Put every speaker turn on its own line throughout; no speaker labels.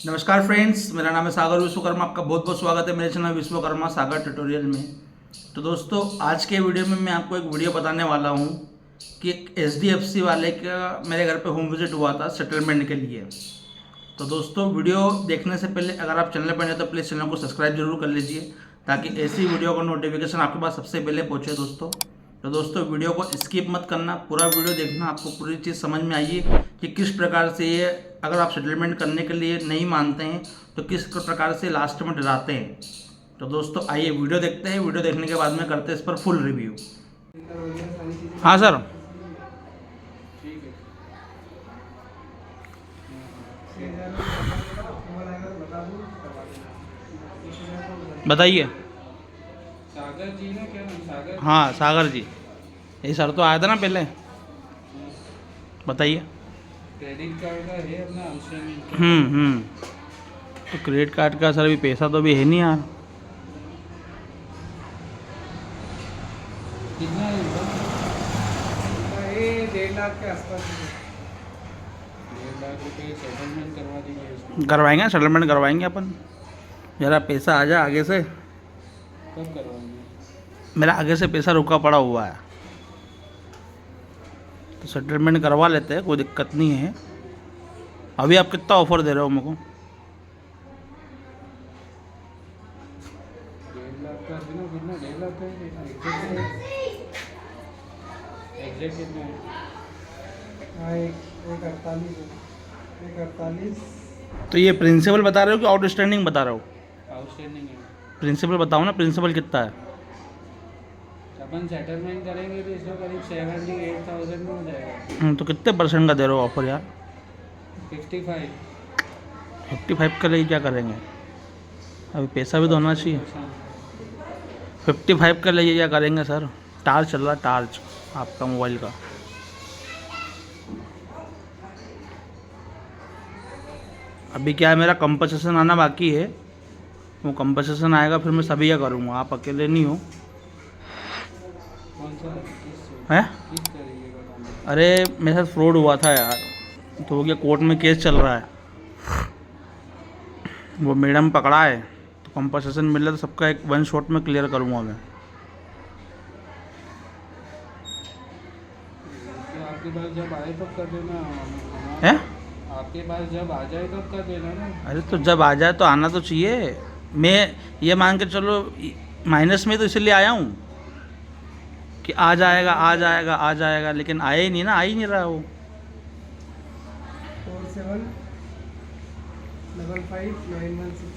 नमस्कार फ्रेंड्स, मेरा नाम है सागर विश्वकर्मा। आपका बहुत बहुत स्वागत है मेरे चैनल विश्वकर्मा सागर ट्यूटोरियल में। तो दोस्तों, आज के वीडियो में मैं आपको एक वीडियो बताने वाला हूं कि एक HDFC वाले का मेरे घर पे होम विजिट हुआ था सेटलमेंट के लिए। तो दोस्तों, वीडियो देखने से पहले अगर आप चैनल पर नए तो प्लीज़ चैनल को सब्सक्राइब जरूर कर लीजिए ताकि ऐसी वीडियो का नोटिफिकेशन आपके पास सबसे पहले पहुँचे दोस्तों। तो दोस्तों, वीडियो को स्किप मत करना, पूरा वीडियो देखना, आपको पूरी चीज़ समझ में आइए कि किस प्रकार से ये अगर आप सेटलमेंट करने के लिए नहीं मानते हैं तो किस प्रकार से लास्ट में डराते हैं। तो दोस्तों आइए वीडियो देखते हैं, वीडियो देखने के बाद में करते हैं इस पर फुल रिव्यू। हाँ सर, बताइए।
सागर जी ना, क्या नाम? सागर।
हाँ सागर जी, ये सर तो आया था ना पहले, बताइए।
क्रेडिट कार्ड का है अपना आउटस्टैंडिंग।
तो क्रेडिट कार्ड का सर अभी पैसा तो अभी है नहीं यार।
कितना है इनका? ये 1.5 लाख के आसपास है। 1.5 लाख रुपये सेटलमेंट करवा दीजिए इसको।
करवाएंगे, सेटलमेंट करवाएंगे अपन। मेरा पैसा आ जाए आगे से,
कब करवाएंगे?
मेरा आगे से पैसा रुका पड़ा हुआ है तो सेटलमेंट करवा लेते हैं, कोई दिक्कत नहीं है। अभी आप कितना ऑफर दे रहे हो मेरे को?
1.5 लाख का है ना? कितना? 1.5 लाख का है एग्जैक्ट कितना है?
हाँ, एक 48 है। एक 48।
तो ये प्रिंसिपल बता रहे हो कि आउटस्टैंडिंग बता रहे हो?
आउटस्टैंडिंग है।
प्रिंसिपल बताओ ना, प्रिंसिपल कितना है?
अपन सेटलमेंट करेंगे तो इसको करीब 78,000 में हो जाएगा।
तो कितने परसेंट का दे रहे हो ऑफर यार?
55।
55 का लिए क्या करेंगे? अभी पैसा भी तो होना चाहिए। 55 का लिए क्या करेंगे सर? टार्च चल रहा है, टार्च आपका मोबाइल का। अभी क्या है, मेरा कंपनसेशन आना बाकी है। वो कंपनसेशन आएगा फिर मैं सभी का करूँगा, आप अकेले नहीं हो।
कौन सा? किस
हैं?
किस तरीके का काम है?
अरे मेरे साथ फ्रॉड हुआ था यार, तो हो गया, कोर्ट में केस चल रहा है। वो मैडम पकड़ा है तो कंपनसेशन मिल रहा है तो सबका एक वन शॉट में क्लियर करूँगा मैं।
तो आपके पास जब आए तब कर देना।
हैं?
आपके पास जब आ जाए तब कर देना ना।
अरे तो जब आ जाए तो आना तो चाहिए। मैं ये मान के चलो माइनस में तो इसलिए आया हूँ कि आ जाएगा आ जाएगा आ जाएगा, लेकिन आया ही नहीं ना, आ ही नहीं रहा वो।
4755 916।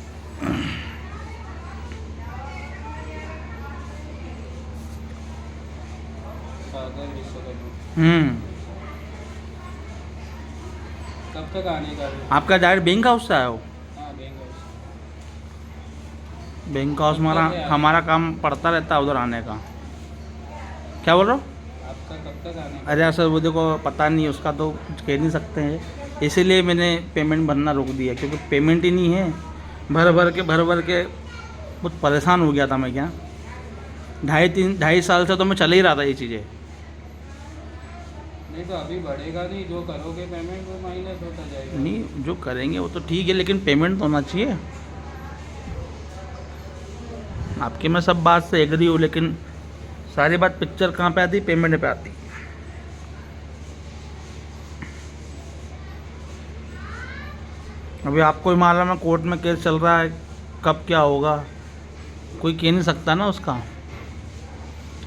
सागर विश्वकर्मा। कब तक आने का है?
आपका डायरेक्ट बैंक हाउस से आया हो?
हाँ, बैंक हाउस।
बैंक हाउस हमारा
कब तक है?
हमारा काम पड़ता रहता है उधर आने का। क्या बोल रहे हो?
आपका कब तक आने का?
अरे सर वो देखो, पता नहीं उसका तो कुछ कह नहीं सकते हैं, इसीलिए मैंने पेमेंट भरना रोक दिया, क्योंकि पेमेंट ही नहीं है। भर भर के बहुत परेशान हो गया था मैं। क्या 2.5 साल से तो मैं चल ही रहा था ये चीज़ें।
नहीं तो अभी बढ़ेगा नहीं, जो करोगे पेमेंट वो माइनस होता जाएगा।
नहीं, जो करेंगे वो तो ठीक है, लेकिन पेमेंट तो होना चाहिए। आपकी मैं सब बात से एग्री हूँ, लेकिन सारी बात पिक्चर कहाँ पे आती? पेमेंट पे आती। अभी आपको ही मालूम है कोर्ट में केस चल रहा है, कब क्या होगा कोई कह नहीं सकता ना उसका।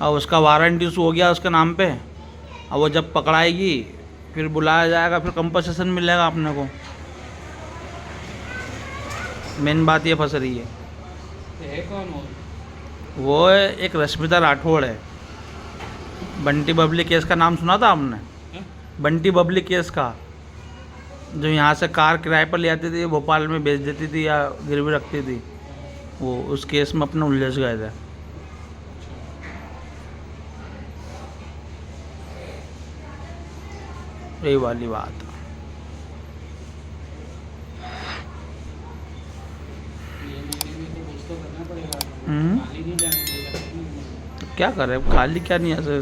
और उसका वारंट इशू हो गया उसके नाम पे, और वो जब पकड़ाएगी फिर बुलाया जाएगा, फिर कंपनसेशन मिलेगा अपने को। मेन बात ये फंस रही है।
है कौन हो?
वो एक रश्मिता राठौड़ है। बंटी बबली केस का नाम सुना था आपने?
हैं?
बंटी बबली केस का, जो यहाँ से कार किराए पर ले आती थी, भोपाल में बेच देती थी या गिरवी रखती थी, वो उस केस में अपने उलझ गए थे। यही वाली बात।
ये मेरे में तो कुछ तो करना पड़ेगा।
हम्म।
खाली नहीं जाने देगा।
तो क्या करें, खाली क्या नहीं ऐसे।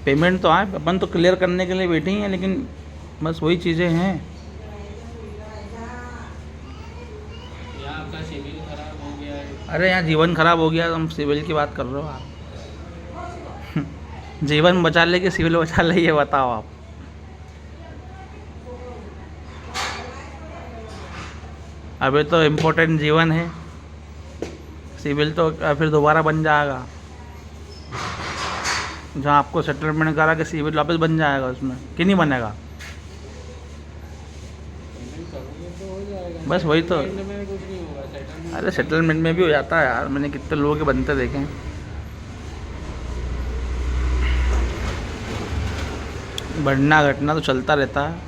पेमेंट तो आए, अपन तो क्लियर करने के लिए बैठे ही हैं, लेकिन बस वही चीज़ें हैं।
का सिविल खराब हो गया है।
अरे यहाँ जीवन खराब हो गया, तुम सिविल की बात कर रहे हो आप। जीवन बचा ले कि सिविल बचा ले, ये बताओ आप। अभी तो इम्पोर्टेंट जीवन है, सिविल तो फिर दोबारा बन जाएगा। जहाँ आपको सेटलमेंट करा कि सिविल वापस बन जाएगा, उसमें कि नहीं बनेगा?
पेमेंट करोगे तो हो जाएगा।
बस वही तो।
सेटलमेंट में कुछ नहीं होगा, सेटलमेंट।
अरे सेटलमेंट में भी हो जाता है यार, मैंने कितने लोगों के बनते देखे हैं। बढ़ना घटना तो चलता रहता है।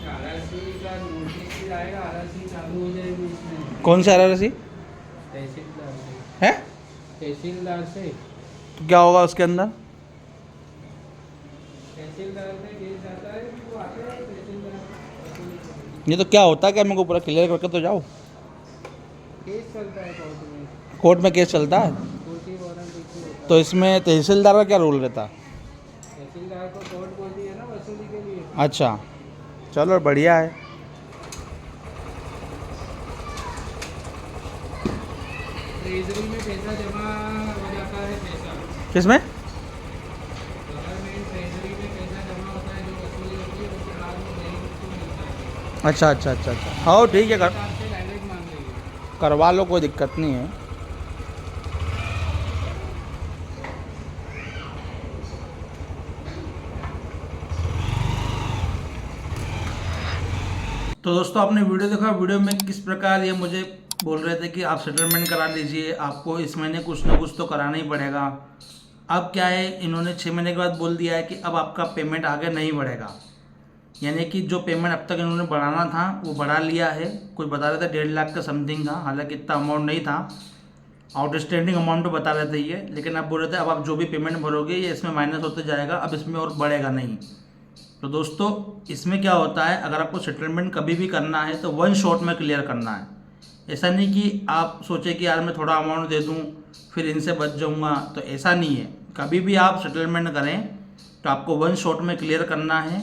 RRC का नोटिस भी आएगा, RRC चालू हो जाएगी इसमें।
कौन सा RRC
तहसीलदार से।
है?
तहसीलदार से।
तो क्या होगा उसके अंदर?
तहसीलदार में केस जाता है, वो आते हैं तहसीलदार।
ये तो क्या होता है, क्या मेरे को पूरा क्लियर करके तो जाओ।
केस चलता है कोर्ट में,
कोर्ट में केस चलता है,
कोर्ट की वारंट इशू होता है।
तो इसमें तहसीलदार का क्या रोल रहता है?
तहसीलदार को कोर्ट बोलती है ना वसूली के लिए।
अच्छा, चलो बढ़िया है।
ट्रेजरी में पैसा जमा हो जाता है, पैसा
किसमें?
गवर्नमेंट ट्रेजरी में पैसा जमा होता है, जो वसूली होती है उसके बाद में बैंक को मिलता है।
अच्छा अच्छा अच्छा अच्छा, हाँ ठीक है,
सरकार से डायरेक्ट मांग रही है।
करवा लो, कोई दिक्कत नहीं है। तो दोस्तों आपने वीडियो देखा, वीडियो में किस प्रकार ये मुझे बोल रहे थे कि आप सेटलमेंट करा लीजिए, आपको इस महीने कुछ ना कुछ तो कराना ही पड़ेगा। अब क्या है, इन्होंने 6 महीने के बाद बोल दिया है कि अब आपका पेमेंट आगे नहीं बढ़ेगा, यानी कि जो पेमेंट अब तक इन्होंने बढ़ाना था वो बढ़ा लिया है। कुछ बता रहे थे 1.5 लाख का समथिंग था, हालांकि इतना अमाउंट नहीं था, आउटस्टैंडिंग अमाउंट तो बता रहे थे ये, लेकिन अब बोल रहे थे अब आप जो भी पेमेंट भरोगे ये इसमें माइनस होते जाएगा, अब इसमें और बढ़ेगा नहीं। तो दोस्तों इसमें क्या होता है, अगर आपको सेटलमेंट कभी भी करना है तो वन शॉट में क्लियर करना है। ऐसा नहीं कि आप सोचे कि यार मैं थोड़ा अमाउंट दे दूं फिर इनसे बच जाऊंगा, तो ऐसा नहीं है। कभी भी आप सेटलमेंट करें तो आपको वन शॉट में क्लियर करना है।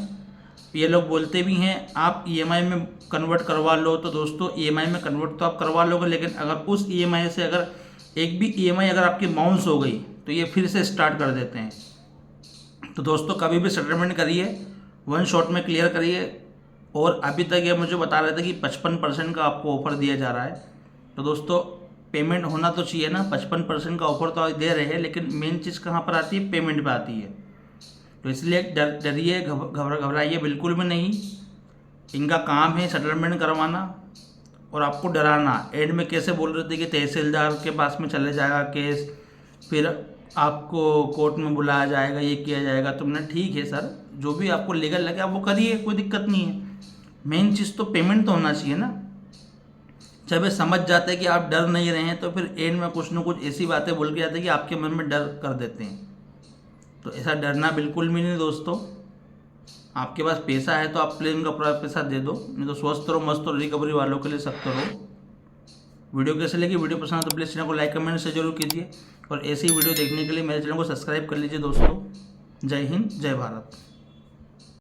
ये लोग बोलते भी हैं आप EMI में कन्वर्ट करवा लो, तो दोस्तों EMI में कन्वर्ट तो आप करवा लोगे, लेकिन अगर उस EMI से अगर एक भी EMI अगर आपकी बाउंस हो गई तो ये फिर से स्टार्ट कर देते हैं। तो दोस्तों कभी भी सेटलमेंट करिए, वन शॉट में क्लियर करिए। और अभी तक ये मुझे बता रहे थे कि 55% का आपको ऑफ़र दिया जा रहा है। तो दोस्तों पेमेंट होना तो चाहिए ना, 55% का ऑफ़र तो दे रहे हैं, लेकिन मेन चीज़ कहाँ पर आती है, पेमेंट पे आती है। तो इसलिए डरिए, घबराइए बिल्कुल भी नहीं। इनका काम है सेटलमेंट करवाना और आपको डराना। एंड में कैसे बोल रहे थे कि तहसीलदार के पास में चले जाएगा केस, फिर आपको कोर्ट में बुलाया जाएगा, ये किया जाएगा। तुमने ठीक है सर, जो भी आपको लीगल लगे आप वो करिए, कोई दिक्कत नहीं है। मेन चीज़ तो पेमेंट तो होना चाहिए ना। जब ये समझ जाते हैं कि आप डर नहीं रहे हैं तो फिर एंड में कुछ ना कुछ ऐसी बातें बोल के जाते हैं कि आपके मन में डर कर देते हैं। तो ऐसा डरना बिल्कुल भी नहीं दोस्तों। आपके पास पैसा है तो आप प्लेन का पूरा पैसा दे दो, नहीं तो स्वस्थ रहो, मस्त रहो, रिकवरी वालों के लिए सख्त रहो। वीडियो कैसे लगी, वीडियो पसंद है तो प्लीज़ चैनल को लाइक कमेंट से जरूर कीजिए, और ऐसी वीडियो देखने के लिए मेरे चैनल को सब्सक्राइब कर लीजिए दोस्तों। जय हिंद, जय भारत।